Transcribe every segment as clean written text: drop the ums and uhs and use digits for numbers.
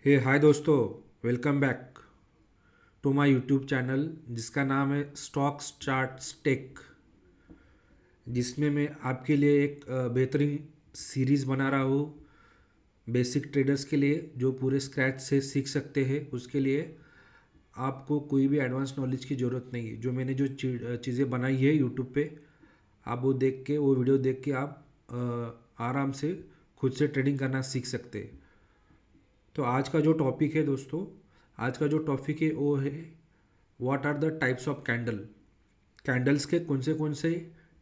हे hi दोस्तों, welcome back to my YouTube channel जिसका नाम है स्टॉक्स चार्ट्स टेक, जिसमें मैं आपके लिए एक बेहतरीन सीरीज़ बना रहा हूँ बेसिक ट्रेडर्स के लिए जो पूरे स्क्रैच से सीख सकते हैं। उसके लिए आपको कोई भी एडवांस नॉलेज की ज़रूरत नहीं है। जो मैंने जो चीज़ें बनाई है यूट्यूब पे, आप वो वीडियो देख के आप आराम से खुद से ट्रेडिंग करना सीख सकते हैं। तो आज का जो टॉपिक है दोस्तों, आज का जो टॉपिक है वो है what are the types of candles के कौन से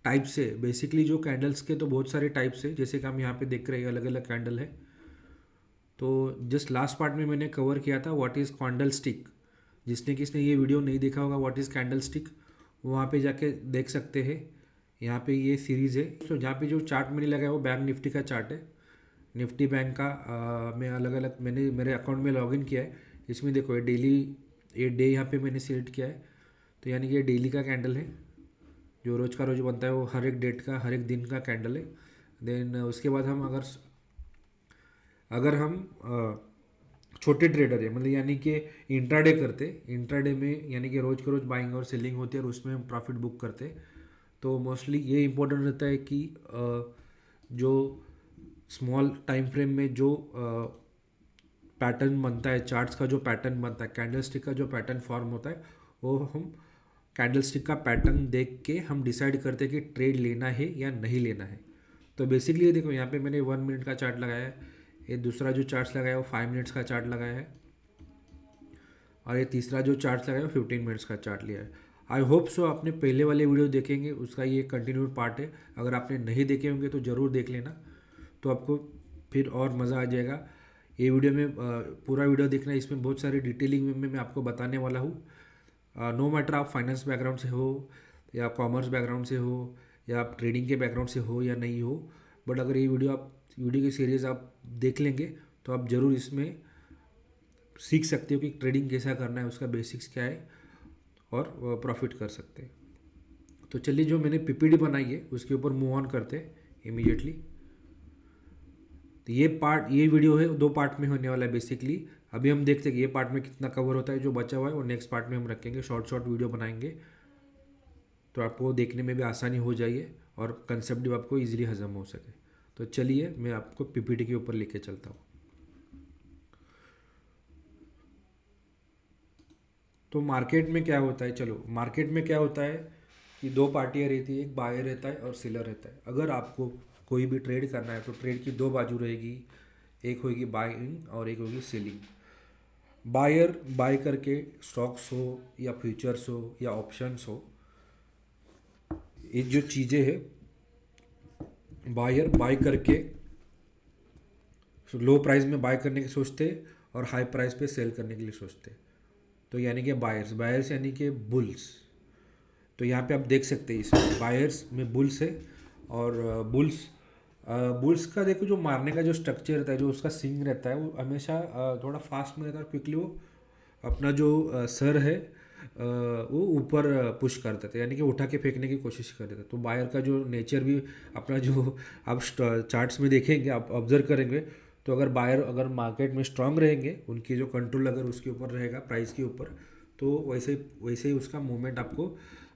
टाइप्स है। बेसिकली जो कैंडल्स के तो बहुत सारे टाइप्स है, जैसे कि हम यहाँ पे देख रहे हैं अलग अलग कैंडल है। तो जस्ट लास्ट पार्ट में मैंने कवर किया था व्हाट इज़ कैंडल स्टिक। किसने ये वीडियो नहीं देखा होगा व्हाट इज़ कैंडल स्टिक, वहाँ पे जाके देख सकते हैं। यहाँ पे ये सीरीज़ है। तो जहाँ पे जो चार्ट मैंने लगाया वो बैंक निफ्टी का चार्ट है। निफ्टी बैंक का मैं अलग अलग मैंने मेरे अकाउंट में लॉगिन किया है। इसमें देखो ये डे यहाँ पे मैंने सिलेक्ट किया है। तो यानी कि ये डेली का कैंडल है, जो रोज़ का रोज़ बनता है। वो हर एक डेट का, हर एक दिन का कैंडल है। देन उसके बाद हम अगर हम छोटे ट्रेडर है, मतलब यानी कि इंट्राडे करते, इंट्राडे में यानी कि रोज़ के रोज़ बाइंग और सेलिंग होती है और उसमें हम प्रॉफिट बुक करते। तो मोस्टली ये इम्पोर्टेंट रहता है कि जो स्मॉल टाइम फ्रेम में जो पैटर्न बनता है, चार्ट्स का जो पैटर्न बनता है, कैंडलस्टिक का जो पैटर्न फॉर्म होता है, वो हम कैंडलस्टिक का पैटर्न देख के हम डिसाइड करते हैं कि ट्रेड लेना है या नहीं लेना है। तो बेसिकली ये देखो, यहाँ पे मैंने 1 मिनट का चार्ट लगाया है। ये दूसरा जो चार्ट लगाया है वो 5 मिनट्स का चार्ट लगाया है, और ये तीसरा जो चार्ट लगाया है वो 15 मिनट्स का चार्ट लिया है। आई होप सो आपने पहले वाले वीडियो देखेंगे, उसका ये कंटिन्यूड पार्ट है। अगर आपने नहीं देखे होंगे तो ज़रूर देख लेना, तो आपको फिर और मज़ा आ जाएगा। ये वीडियो में पूरा वीडियो देखना, इसमें बहुत सारी डिटेलिंग में मैं आपको बताने वाला हूँ। नो मैटर आप फाइनेंस बैकग्राउंड से हो या कॉमर्स बैकग्राउंड से हो या आप ट्रेडिंग के बैकग्राउंड से हो या नहीं हो, बट अगर ये वीडियो की सीरीज़ आप देख लेंगे तो आप ज़रूर इसमें सीख सकते हो कि ट्रेडिंग कैसा करना है, उसका बेसिक्स क्या है, और प्रॉफिट कर सकते हैं। तो चलिए, जो मैंने पीपीटी बनाई है उसके ऊपर मूव ऑन करते हैं इमीडिएटली। तो ये वीडियो है, 2 पार्ट में होने वाला है बेसिकली। अभी हम देखते हैं कि ये पार्ट में कितना कवर होता है, जो बचा हुआ है वो नेक्स्ट पार्ट में हम रखेंगे, शॉर्ट शॉर्ट वीडियो बनाएंगे, तो आपको देखने में भी आसानी हो जाइए और कंसेप्ट भी आपको इजीली हजम हो सके। तो चलिए, मैं आपको पीपीटी के ऊपर लेके चलता हूँ। तो मार्केट में क्या होता है, चलो मार्केट में क्या होता है कि 2 पार्टियाँ रहती है, एक बायर रहता है और सेलर रहता है। अगर आपको कोई भी ट्रेड करना है तो ट्रेड की 2 बाजू रहेगी, एक होगी बाइंग और एक होगी सेलिंग। बायर बाय करके स्टॉक्स हो या फ्यूचर्स हो या ऑप्शंस हो, ये जो चीज़ें हैं, बायर बाय करके लो प्राइस में बाय करने की सोचते और हाई प्राइस पे सेल करने के लिए सोचते। तो यानी कि बायर्स बायर्स यानी कि बुल्स। तो यहाँ पे आप देख सकते हैं इसमें बायर्स में बुल्स है, और बुल्स का देखो, जो मारने का जो स्ट्रक्चर रहता है, जो उसका सिंग रहता है, वो हमेशा थोड़ा फास्ट में रहता है और क्विकली वो अपना जो सर है वो ऊपर पुश कर देते, यानी कि उठा के फेंकने की कोशिश कर देते। तो बायर का जो नेचर भी अपना, जो आप चार्ट्स में देखेंगे, आप ऑब्जर्व करेंगे, तो अगर बायर अगर मार्केट में स्ट्रांग रहेंगे, उनकी जो कंट्रोल अगर उसके ऊपर रहेगा प्राइस के ऊपर, तो वैसे ही उसका मूवमेंट आपको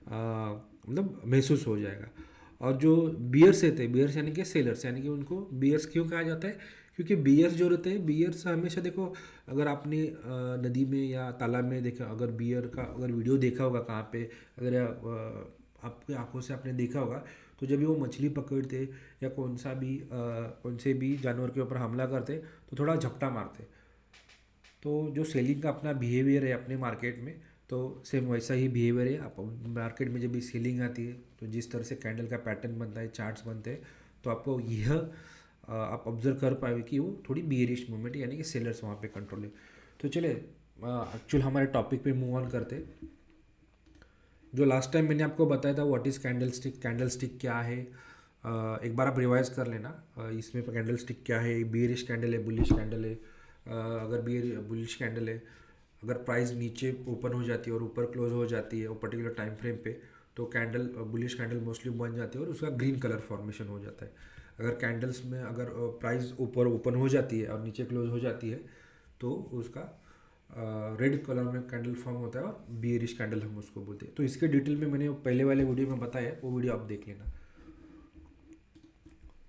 मतलब महसूस हो जाएगा। और जो बियर्स रहते हैं, बियर्स यानी कि सेलर्स, यानी कि उनको बियर्स क्यों कहा जाता है, क्योंकि बियर्स जो रहते हैं, बियर्स हमेशा देखो, अगर आपने नदी में या तालाब में देखा, अगर बियर का अगर वीडियो देखा होगा कहाँ पे, अगर आपकी आंखों से आपने देखा होगा, तो जब भी वो मछली पकड़ते या कौन से भी जानवर के ऊपर हमला करते, तो थोड़ा झपटा मारते। तो जो सेलिंग का अपना बिहेवियर है अपने मार्केट में, तो सेम वैसा ही बिहेवियर है। आप मार्केट में जब भी सेलिंग आती है, तो जिस तरह से कैंडल का पैटर्न बनता है, चार्ट्स बनते हैं, तो आपको यह आप ऑब्जर्व कर पाए कि वो थोड़ी बियरिश मूवमेंट है, यानी कि सेलर्स वहाँ पे कंट्रोल है। तो चले एक्चुअल हमारे टॉपिक पे मूव ऑन करते। जो लास्ट टाइम मैंने आपको बताया था व्हाट इज़ कैंडल स्टिक क्या है, एक बार आप रिवाइज कर लेना। इसमें कैंडल स्टिक क्या है, बियरिश कैंडल है, बुलिश कैंडल है। अगर बुलिश कैंडल है, अगर प्राइस नीचे ओपन हो जाती है और ऊपर क्लोज हो जाती है वो पर्टिकुलर टाइम फ्रेम पे, तो कैंडल बुलिश कैंडल मोस्टली बन जाती है और उसका ग्रीन कलर फॉर्मेशन हो जाता है। अगर कैंडल्स में अगर प्राइस ऊपर ओपन हो जाती है और नीचे क्लोज हो जाती है, तो उसका रेड कलर में कैंडल फॉर्म होता है और बियरिश कैंडल हम उसको बोलते हैं। तो इसके डिटेल में मैंने पहले वाले वीडियो में बताया, वो वीडियो आप देख लेना।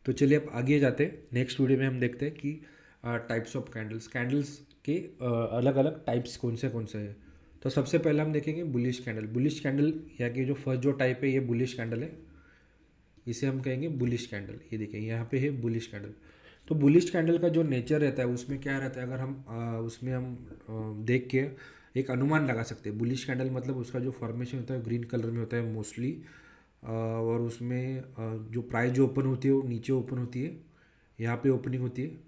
तो चलिए अब आगे जाते हैं। नेक्स्ट वीडियो में हम देखते हैं कि टाइप्स ऑफ कैंडल्स, कैंडल्स के अलग अलग टाइप्स कौन से हैं। तो सबसे पहले हम देखेंगे बुलिश कैंडल। बुलिश कैंडल या कि जो फर्स्ट जो टाइप है ये बुलिश कैंडल है, इसे हम कहेंगे बुलिश कैंडल। ये देखिए यहाँ पे है बुलिश कैंडल। तो बुलिश कैंडल का जो नेचर रहता है उसमें क्या रहता है, अगर हम उसमें हम देख के एक अनुमान लगा सकते हैं। बुलिश कैंडल मतलब उसका जो फॉर्मेशन होता है ग्रीन कलर में होता है मोस्टली, और उसमें जो प्राइस जो ओपन होती है वो नीचे ओपन होती है, यहाँ पे ओपनिंग होती है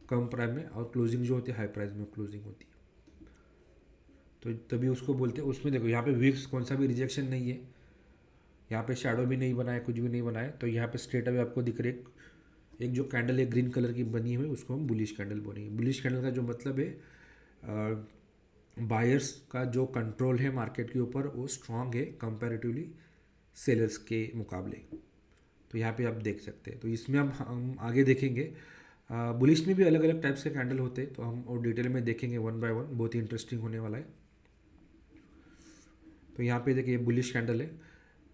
कम प्राइस में, और क्लोजिंग जो होती है हाई प्राइस में क्लोजिंग होती है। तो तभी उसको बोलते हैं। उसमें देखो यहाँ पे विक्स कौन सा भी रिजेक्शन नहीं है, यहाँ पे शैडो भी नहीं बनाया, कुछ भी नहीं बनाया। तो यहाँ पे स्ट्रेट अवे आपको दिख रही एक जो कैंडल है ग्रीन कलर की बनी हुई, उसको हम बुलिश कैंडल बोलेंगे। बुलिश कैंडल का जो मतलब है बायर्स का जो कंट्रोल है मार्केट के ऊपर वो स्ट्रांग है कंपैरेटिवली सेलर्स के मुकाबले। तो यहाँ पे आप देख सकते हैं। तो इसमें अब हम आगे देखेंगे बुलिश में भी अलग अलग टाइप्स के कैंडल होते हैं, तो हम और डिटेल में देखेंगे वन बाय वन, बहुत ही इंटरेस्टिंग होने वाला है। तो यहाँ पे देखिए बुलिश कैंडल है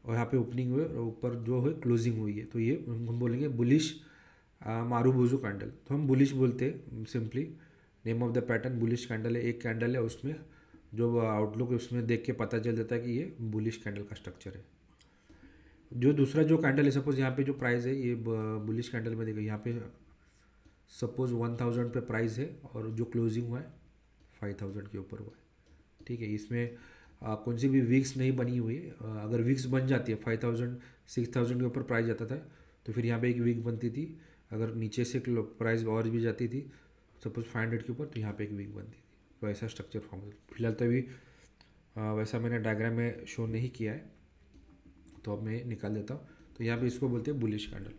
और यहाँ पे ओपनिंग हुई और ऊपर जो है क्लोजिंग हुई है, तो ये हम बोलेंगे बुलिश मारूबुजू कैंडल। तो हम बुलिश बोलते हैं simply, name of the pattern bullish candle है। एक कैंडल है उसमें जो आउटलुक है उसमें देख के पता चल जाता है कि ये बुलिश कैंडल का स्ट्रक्चर है। जो दूसरा जो कैंडल है, सपोज यहाँ पे जो प्राइस है ये बुलिश कैंडल में देखो, यहाँ पे सपोज 1000 पे प्राइस है और जो क्लोजिंग हुआ है 5000 के ऊपर हुआ है। ठीक है, इसमें कौन सी भी वीक्स नहीं बनी हुई है। अगर वीक्स बन जाती है 5000 6000 के ऊपर प्राइस जाता था, तो फिर यहाँ पे एक वीक बनती थी। अगर नीचे से प्राइस और भी जाती थी सपोज 500 के ऊपर, तो यहाँ पे एक वीक बनती थी। तो ऐसा स्ट्रक्चर फॉर्म होता है। फिलहाल तो अभी वैसा मैंने डायग्राम में शो नहीं किया है, तो अब मैं निकाल देता हूँ। तो यहाँ पे इसको बोलते हैं बुलिश कैंडल।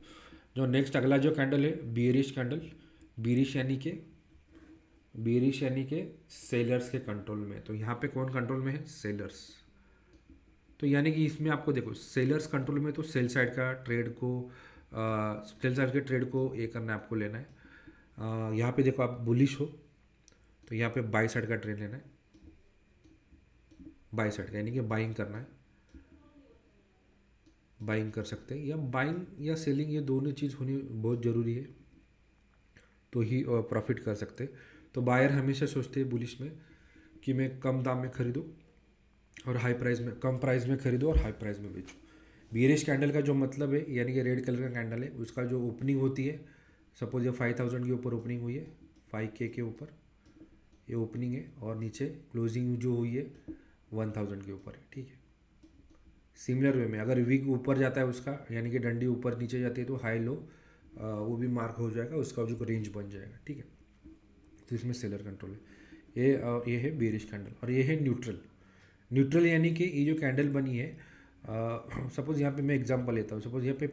जो नेक्स्ट अगला जो कैंडल है बियरिश कैंडल। बियरिश यानी के सेलर्स के कंट्रोल में। तो यहाँ पे कौन कंट्रोल में है, सेलर्स। तो यानी कि इसमें आपको देखो सेलर्स कंट्रोल में, तो सेल साइड का ट्रेड को सेल साइड के ट्रेड को ये करना है, आपको लेना है। यहाँ पे देखो आप बुलिश हो तो यहाँ पे बाई साइड का ट्रेड लेना है, बाई साइड का यानी कि बाइंग करना है। बाइंग कर सकते हैं, या बाइंग या सेलिंग, ये दोनों चीज़ होनी बहुत ज़रूरी है, तो ही प्रॉफिट कर सकते हैं। तो बायर हमेशा सोचते हैं बुलिश में कि मैं कम दाम में खरीदूँ और हाई प्राइस में, कम प्राइस में खरीदो और हाई प्राइस में बेचो। बियरिश कैंडल का जो मतलब है, यानी कि रेड कलर का कैंडल है, उसका जो ओपनिंग होती है, सपोज ये 5000 के ऊपर ओपनिंग हुई है, 5K के ऊपर ये ओपनिंग है, और नीचे क्लोजिंग जो हुई है 1000 के ऊपर है। ठीक है, सिमिलर वे में अगर वीक ऊपर जाता है उसका, यानी कि डंडी ऊपर नीचे जाती है, तो हाई लो वो भी मार्क हो जाएगा, उसका जो रेंज बन जाएगा। ठीक है, तो इसमें सेलर कंट्रोल है। ये है बियरिश कैंडल, और ये है न्यूट्रल। न्यूट्रल यानी कि ये जो कैंडल बनी है, सपोज यहाँ पे मैं एग्जांपल लेता हूँ। सपोज यहाँ पे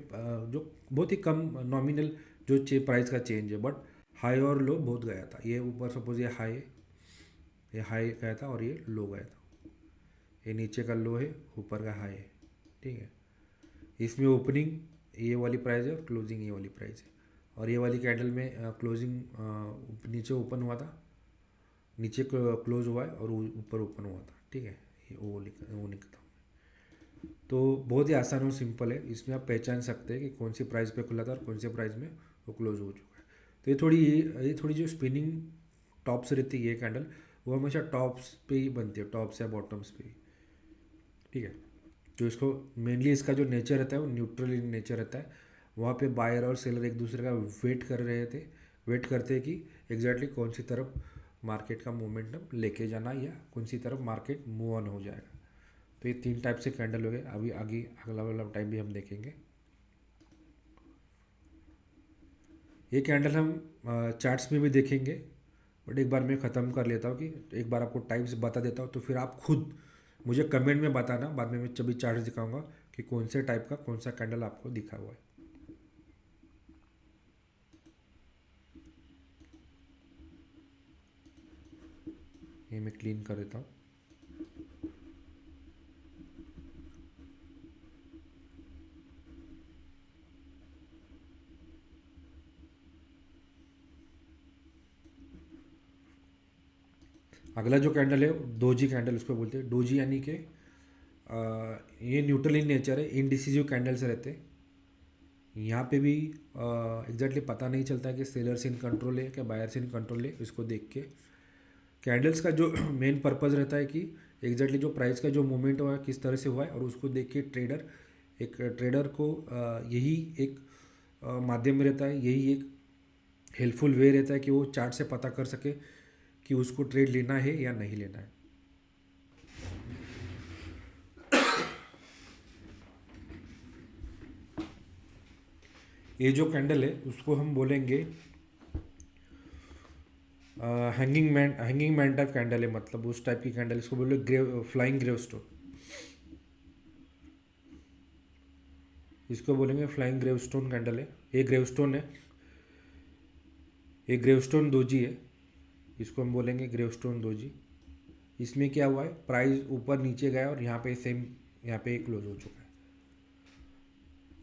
जो बहुत ही कम नॉमिनल जो प्राइस का चेंज है, बट हाई और लो बहुत गया था। ये ऊपर सपोज ये हाई गया था और ये लो गया था। ये नीचे का लो है, ऊपर का हाई है। ठीक है, इसमें ओपनिंग ये वाली प्राइस है और क्लोजिंग ये वाली प्राइस है। और ये वाली कैंडल में क्लोजिंग नीचे ओपन हुआ था, नीचे क्लोज हुआ है और ऊपर ओपन हुआ था। ठीक है, ये वो लिखता हूँ। तो बहुत ही आसान और सिंपल है, इसमें आप पहचान सकते हैं कि कौन सी प्राइस पे खुला था और कौन से प्राइस में वो क्लोज हो चुका है। तो ये थोड़ी जो स्पिनिंग टॉप्स रहती है ये कैंडल, वो हमेशा टॉप्स पे ही बनती है, टॉप्स या बॉटम्स पे ही। ठीक है, तो इसको मेनली इसका जो नेचर रहता है वो न्यूट्रल इन नेचर रहता है। वहाँ पे बायर और सेलर एक दूसरे का वेट करते हैं कि एग्जैक्टली कौन सी तरफ मार्केट का मोमेंटम लेके जाना, या कौन सी तरफ मार्केट मूव ऑन हो जाएगा। तो ये 3 टाइप से कैंडल हो गए। अभी आगे अगला वाला टाइप भी हम देखेंगे। ये कैंडल हम चार्ट्स में भी देखेंगे, बट एक बार मैं ख़त्म कर लेता हूँ कि एक बार आपको टाइप्स बता देता हूँ, तो फिर आप खुद मुझे कमेंट में बताना। बाद में मैं जब भी चार्ट्स दिखाऊंगा कि कौन से टाइप का कौन सा कैंडल आपको दिखा हुआ है। ये मैं क्लीन कर देता हूँ। अगला जो कैंडल है डोजी कैंडल उसको बोलते हैं। डोजी यानी कि ये न्यूट्रल इन नेचर है, इनडिसिजिव कैंडल्स रहते हैं। यहाँ पे भी एग्जैक्टली पता नहीं चलता कि सेलर्स इन कंट्रोल है क्या बायर्स इन कंट्रोल है, इसको देख के। कैंडल्स का जो मेन पर्पज़ रहता है कि एग्जैक्टली जो प्राइस का जो मूवमेंट हुआ है किस तरह से हुआ है, और उसको देख के ट्रेडर को यही एक माध्यम रहता है, यही एक हेल्पफुल वे रहता है कि वो चार्ट से पता कर सके कि उसको ट्रेड लेना है या नहीं लेना है। ये जो कैंडल है उसको हम बोलेंगे हैंगिंग मैन टाइप कैंडल है, मतलब उस टाइप की कैंडल, इसको बोले फ्लाइंग ग्रेव स्टोन, इसको बोलेंगे फ्लाइंग ग्रेव स्टोन कैंडल है। ये ग्रेव स्टोन है, ये ग्रेव स्टोन दोजी है, इसको हम बोलेंगे ग्रेव स्टोन दोजी। इसमें क्या हुआ है, प्राइस ऊपर नीचे गया और यहाँ पे सेम, यहाँ पे क्लोज हो चुका है।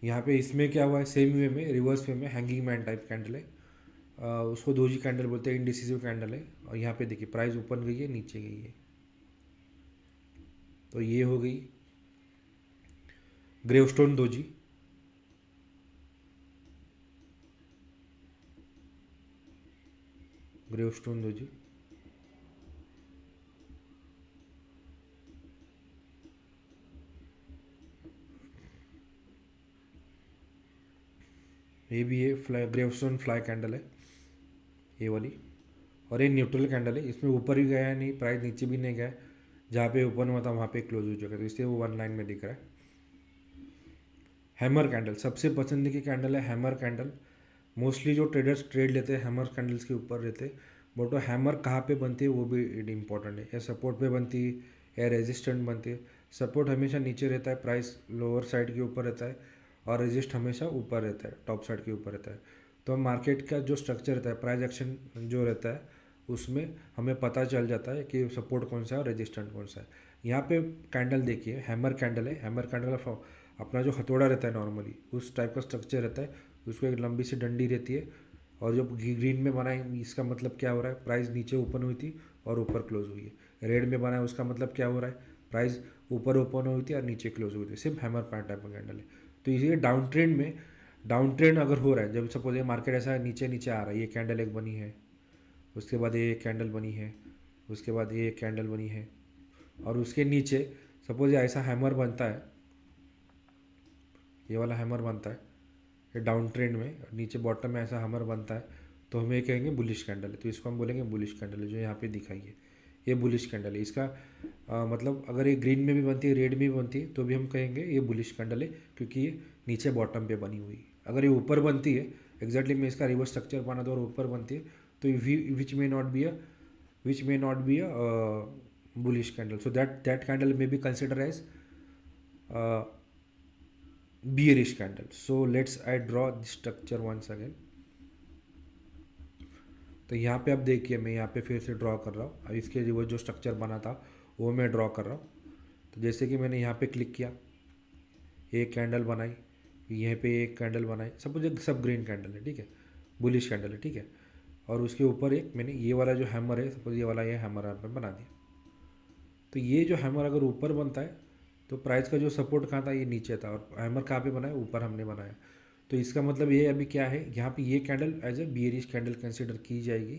यहाँ पे इसमें क्या हुआ है, सेम वे में, रिवर्स वे में हैंगिंग मैन टाइप कैंडल है, उसको दोजी कैंडल बोलते हैं, इनडिसिसिव कैंडल है। और यहाँ पे देखिए प्राइस ऊपर गई है नीचे गई है, तो ये हो गई ग्रेवस्टोन दोजी। ग्रेवस्टोन दोजी ये भी है, फ्लाई ग्रेवस्टोन फ्लाई कैंडल है ये वाली। और ये न्यूट्रल कैंडल है, इसमें ऊपर ही गया है नहीं, प्राइस नीचे भी नहीं गया, जहाँ पे ओपन हुआ था वहाँ पे क्लोज हो चुका है, तो इसलिए वो वन लाइन में दिख रहा है। हैमर कैंडल सबसे पसंद की कैंडल है, हैमर कैंडल। मोस्टली जो ट्रेडर्स ट्रेड लेते हैं हैमर कैंडल्स के ऊपर रहते हैं, बट वो हैमर कहाँ पे बनती है वो भी इम्पॉर्टेंट है। या सपोर्ट पे बनती है या रेजिस्टेंट बनती है। सपोर्ट हमेशा नीचे रहता है, प्राइस लोअर साइड के ऊपर रहता है, और रेजिस्ट हमेशा ऊपर रहता है, टॉप साइड के ऊपर रहता है। तो मार्केट का जो स्ट्रक्चर रहता है, प्राइस एक्शन जो रहता है, उसमें हमें पता चल जाता है कि सपोर्ट कौन सा है और रेजिस्टेंट कौन सा है। यहाँ पे कैंडल देखिए, हैमर कैंडल है। हैमर कैंडल का अपना जो हथौड़ा रहता है नॉर्मली उस टाइप का स्ट्रक्चर रहता है, उसको एक लंबी सी डंडी रहती है, और जो ग्रीन में बना है इसका मतलब क्या हो रहा है, प्राइस नीचे ओपन हुई थी और ऊपर क्लोज हुई है। रेड में बना है उसका मतलब क्या हो रहा है, प्राइस ऊपर ओपन हुई थी और नीचे क्लोज हुई थी। सिर्फ हैमर पैड टाइप का कैंडल है। तो इसीलिए डाउन ट्रेंड अगर हो रहा है, जब सपोज ये मार्केट ऐसा नीचे नीचे आ रहा है, ये कैंडल एक बनी है, उसके बाद ये एक कैंडल बनी है, उसके बाद ये एक कैंडल बनी है, और उसके नीचे सपोज ऐसा हैमर बनता है, ये वाला हैमर बनता है ये डाउन ट्रेंड में, नीचे बॉटम में ऐसा हैमर बनता है, तो हम ये कहेंगे बुलिश कैंडल है। तो इसको हम बोलेंगे बुलिश कैंडल है, जो यहाँ पे दिखाई है ये बुलिश कैंडल है। इसका मतलब अगर ये ग्रीन में भी बनती है, रेड में भी बनती है, तो भी हम कहेंगे ये बुलिश कैंडल है, क्योंकि ये नीचे बॉटम पे बनी हुई है। अगर ये ऊपर बनती है, एग्जैक्टली मैं इसका रिवर्स स्ट्रक्चर बना दो और ऊपर बनती है, तो which may not be a bullish candle. So that candle may be considered as bearish candle. So I draw the structure once again. तो यहाँ पे आप देखिए मैं यहाँ पे फिर से ड्रॉ कर रहा हूँ। अब इसके रिवर्स जो स्ट्रक्चर बना था वो मैं ड्रॉ कर रहा हूँ। तो जैसे कि मैंने यहाँ पे क्लिक किया, एक कैंडल बनाई, यहाँ पे एक कैंडल बनाई, सपोज सब ग्रीन कैंडल है, ठीक है, बुलिश कैंडल है, ठीक है, और उसके ऊपर एक मैंने ये वाला जो हैमर है, सपोज ये वाला ये हैमर यहाँ पे बना दिया। तो ये जो हैमर अगर ऊपर बनता है तो प्राइस का जो सपोर्ट कहाँ था, ये नीचे था, और हैमर कहाँ पे बनाया, ऊपर हमने बनाया। तो इसका मतलब ये अभी क्या है, यहाँ पे ये candle as a bearish candle consider की जाएगी,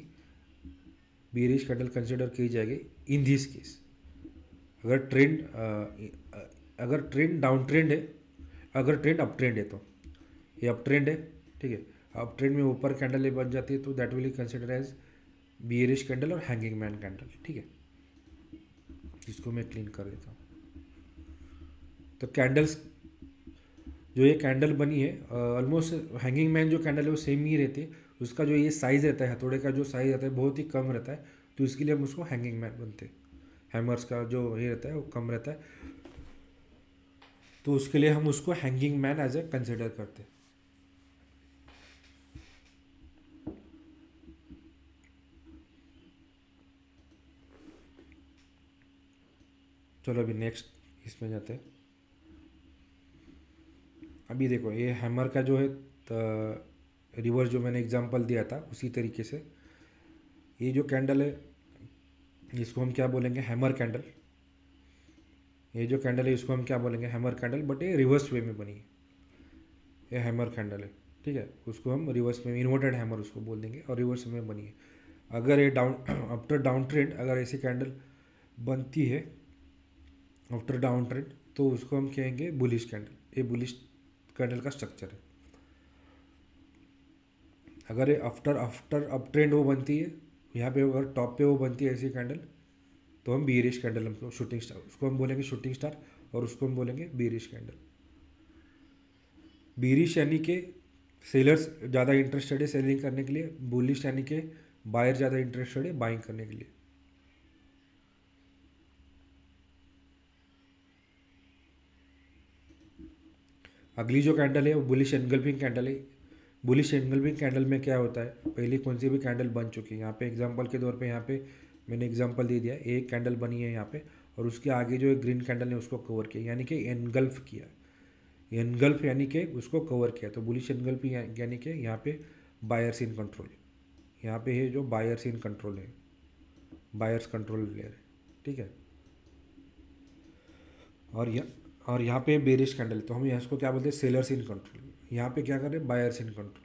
बियरिश कैंडल कंसिडर की जाएगी इन दिस केस। अगर ट्रेंड डाउन ट्रेंड है, अगर ट्रेंड अप ट्रेंड है, तो ये अप ट्रेंड है, ठीक है, अप ट्रेंड में ऊपर कैंडल बन जाती है, तो that will consider as bearish candle और हैंगिंग मैन कैंडल, ठीक है। इसको मैं क्लीन कर देता हूँ। तो कैंडल्स जो ये कैंडल बनी है, ऑलमोस्ट हैंगिंग मैन जो कैंडल है वो सेम ही रहती है। उसका जो ये साइज़ रहता है, हथौड़े का जो साइज़ रहता है बहुत ही कम रहता है, तो इसके लिए हम उसको हैंगिंग मैन बनते हैं। हैमर्स का जो ये रहता है वो कम रहता है, तो उसके लिए हम उसको hanging man as a consider करते हैं। चलो अभी नेक्स्ट इसमें जाते हैं। अभी देखो ये हैमर का जो है रिवर्स जो मैंने एग्जांपल दिया था उसी तरीके से ये जो कैंडल है इसको हम क्या बोलेंगे, हैमर कैंडल। ये जो कैंडल है इसको हम क्या बोलेंगे, हैमर कैंडल, बट ये रिवर्स वे में बनी है, ये हैमर कैंडल है, ठीक है। उसको हम रिवर्स में इन्वर्टेड हैमर उसको बोल देंगे, और रिवर्स में बनी है। अगर ये डाउन आफ्टर डाउन ट्रेंड अगर ऐसी कैंडल बनती है आफ्टर डाउन ट्रेंड, तो उसको हम कहेंगे बुलिश कैंडल। ये बुलिश कैंडल का स्ट्रक्चर है। अगर ये आफ्टर आफ्टर अप ट्रेंड वो बनती है, यहाँ पे अगर टॉप पे वो बनती है ऐसी कैंडल, तो हम बीरिश कैंडल, हमको शूटिंग स्टार, उसको हम बोलेंगे शूटिंग स्टार, और उसको हम बोलेंगे बीरिश कैंडल। बीरिश यानी कि सेलर्स ज़्यादा इंटरेस्टेड है सेलिंग करने के लिए, बुलिश यानी कि बायर ज़्यादा इंटरेस्टेड है बाइंग करने के लिए। अगली जो कैंडल है वो बुलिश एनगल्फिंग कैंडल है। बुलिश एनगल्फिंग कैंडल में क्या होता है, पहले कौन सी भी कैंडल बन चुकी है, यहाँ पे एग्जांपल के तौर पे यहाँ पे मैंने एग्जांपल दे दिया, एक कैंडल बनी है यहाँ पे, और उसके आगे जो एक ग्रीन कैंडल है उसको कवर किया, यानी कि एनगल्फ किया। एनगल्फ यानी कि उसको कवर किया, तो बुलिश एनगल्फ यानी कि यहाँ पे बायर्स इन कंट्रोल, यहाँ पे है जो बायर्स इन कंट्रोल है, बायर्स कंट्रोल लेयर है, ठीक है। और यहाँ पे बेरिश कैंडल, तो हम यहाँ इसको क्या बोलते हैं, सेलर्स इन कंट्रोल। यहाँ पे क्या कर रहे हैं, buyers in control,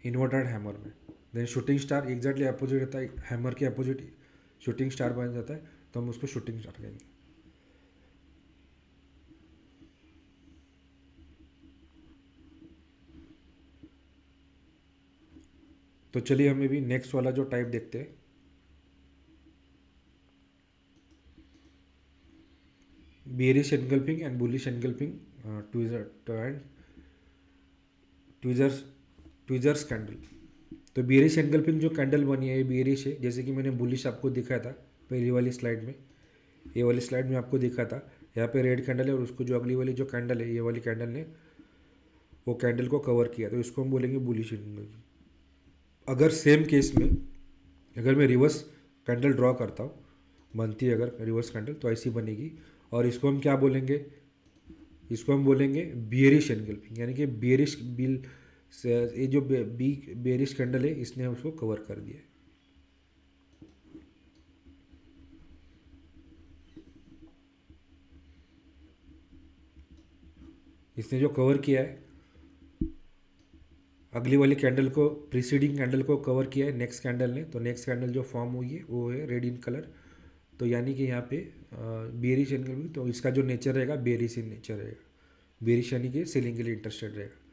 inverted hammer में। Then shooting star exactly opposite रहता है, हैमर के अपोजिट शूटिंग स्टार बन जाता है, तो हम उसको शूटिंग स्टार कहेंगे। तो चलिए हमें भी नेक्स्ट वाला जो टाइप देखते हैं, bearish engulfing and bullish engulfing tweezers tweezers candle. तो बेरिश एनगल्फिंग जो कैंडल बनी है ये बेरिश है, जैसे कि मैंने बुलिश आपको दिखाया था पहली वाली स्लाइड में, ये वाली स्लाइड में आपको दिखा था। यहाँ पे रेड कैंडल है, और उसको जो अगली वाली जो कैंडल है ये वाली कैंडल ने वो कैंडल को कवर किया, तो इसको हम बोलेंगे बुलिश एनगल्फिंग। अगर सेम केस में अगर मैं रिवर्स कैंडल ड्रॉ करता हूँ, बनती है अगर रिवर्स कैंडल तो ऐसी बनेगी, और इसको हम क्या बोलेंगे, इसको हम बोलेंगे बियरिश एनगल्फिंग, यानी कि बियरिश बिल से ये जो बियरिश कैंडल है इसने उसको कवर कर दिया है। इसने जो कवर किया है अगली वाली कैंडल को, प्रीसीडिंग कैंडल को कवर किया है नेक्स्ट कैंडल ने, तो नेक्स्ट कैंडल जो फॉर्म हुई है वो है रेड इन कलर। तो यानी कि यहाँ पे बेरिश एनगल्फिंग, तो इसका जो नेचर रहेगा बेरिश इन नेचर रहेगा, बेरिश यानी कि सेलिंग के लिए इंटरेस्टेड रहेगा।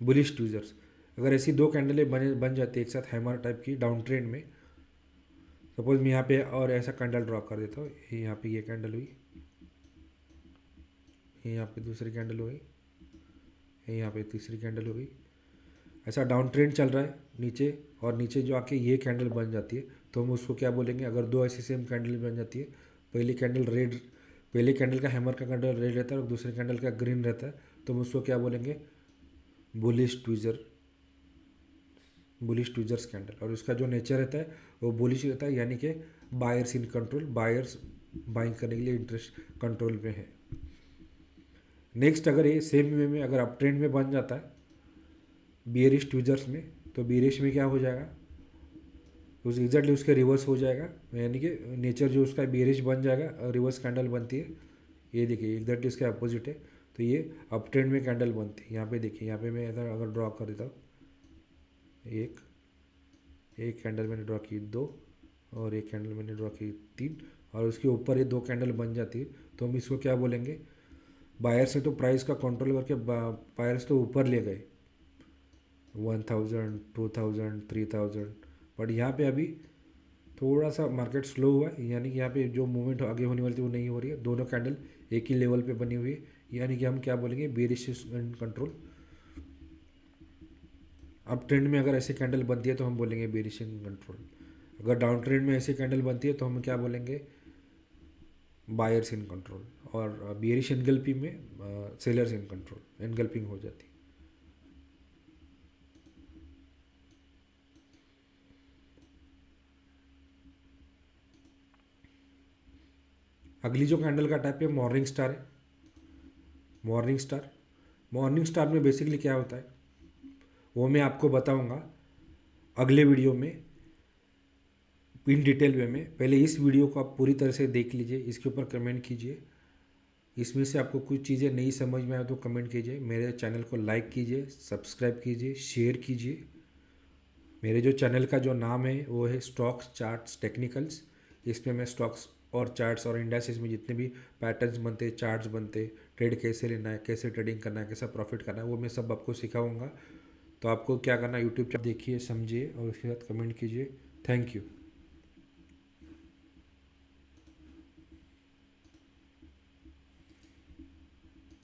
बुलिश ट्विजर्स, अगर ऐसी दो कैंडलें बन जाती है एक साथ हैमर टाइप की डाउन ट्रेंड में, सपोज मैं यहाँ पे और ऐसा कैंडल ड्रॉ कर देता हूँ, यहाँ पे ये कैंडल हुई, यहाँ पे दूसरी कैंडल हुई, यहाँ पे तीसरी कैंडल हो गई, ऐसा डाउन ट्रेंड चल रहा है नीचे, और नीचे जो आके ये कैंडल बन जाती है, तो हम उसको क्या बोलेंगे, अगर दो ऐसी सेम कैंडल बन जाती है, पहली कैंडल रेड, पहले कैंडल का हैमर का कैंडल रेड रहता है और दूसरे कैंडल का ग्रीन रहता है, तो हम उसको क्या बोलेंगे, bullish tweezer, bullish tweezers candle. और उसका जो नेचर रहता है वो बुलिश रहता है, यानी कि buyers in control, buyers buying करने के लिए इंटरेस्ट कंट्रोल में है। नेक्स्ट अगर ये सेम वे में अगर अप ट्रेंड में बन जाता है बियरिश ट्विजर्स में, तो बियरिश में क्या हो जाएगा, उस एग्जैक्टली उसके रिवर्स हो जाएगा, यानी कि नेचर जो उसका बियरिश बन जाएगा, रिवर्स कैंडल बनती है। ये देखिए एग्जैक्टली इसके अपोजिट है, तो ये अप ट्रेंड में कैंडल बनती है। यहाँ पे देखिए, यहाँ पे मैं अगर ड्रॉ कर देता हूँ, एक एक कैंडल मैंने ड्रॉ की दो, और एक कैंडल मैंने ड्रॉ की तीन, और उसके ऊपर ये दो कैंडल बन जाती है, तो हम इसको क्या बोलेंगे, बायर्स ने तो प्राइस का कंट्रोल करके बायर्स तो ऊपर ले गए 1000 2000 3000, बट यहाँ पे अभी थोड़ा सा मार्केट स्लो हुआ है, यानी कि यहाँ पे जो मूवमेंट आगे होने वाली थी वो नहीं हो रही है, दोनों कैंडल एक ही लेवल पे बनी हुई है, यानी कि हम क्या बोलेंगे, bearish in control. Up trend में अगर ऐसी कैंडल बनती है तो हम बोलेंगे बेरिश इन कंट्रोल, अगर डाउन ट्रेंड में ऐसी कैंडल बनती है तो हम क्या बोलेंगे, बायर्स इन कंट्रोल, और बेरिश एनगल्फिंग में सेलर्स इन कंट्रोल, एनगल्फिंग हो जाती है। अगली जो कैंडल का टाइप है मॉर्निंग स्टार है। मॉर्निंग स्टार, मॉर्निंग स्टार में बेसिकली क्या होता है वो मैं आपको बताऊंगा अगले वीडियो में। इन डिटेल वे में। पहले इस वीडियो को आप पूरी तरह से देख लीजिए, इसके ऊपर कमेंट कीजिए। इसमें से आपको कुछ चीज़ें नहीं समझ में आए तो कमेंट कीजिए। मेरे चैनल को लाइक कीजिए, सब्सक्राइब कीजिए, शेयर कीजिए। मेरे जो चैनल का जो नाम है वो है स्टॉक्स चार्ट्स टेक्निकल्स। इसमें मैं स्टॉक्स और चार्ट्स और इंडेक्सेस में जितने भी पैटर्न्स बनते, चार्ट्स बनते, ट्रेड कैसे लेना है, कैसे ट्रेडिंग करना है, कैसा प्रॉफिट करना है, वो मैं सब आपको सिखाऊंगा। तो आपको क्या करना है, यूट्यूब पर देखिए, समझिए और उसके साथ कमेंट कीजिए। Thank you.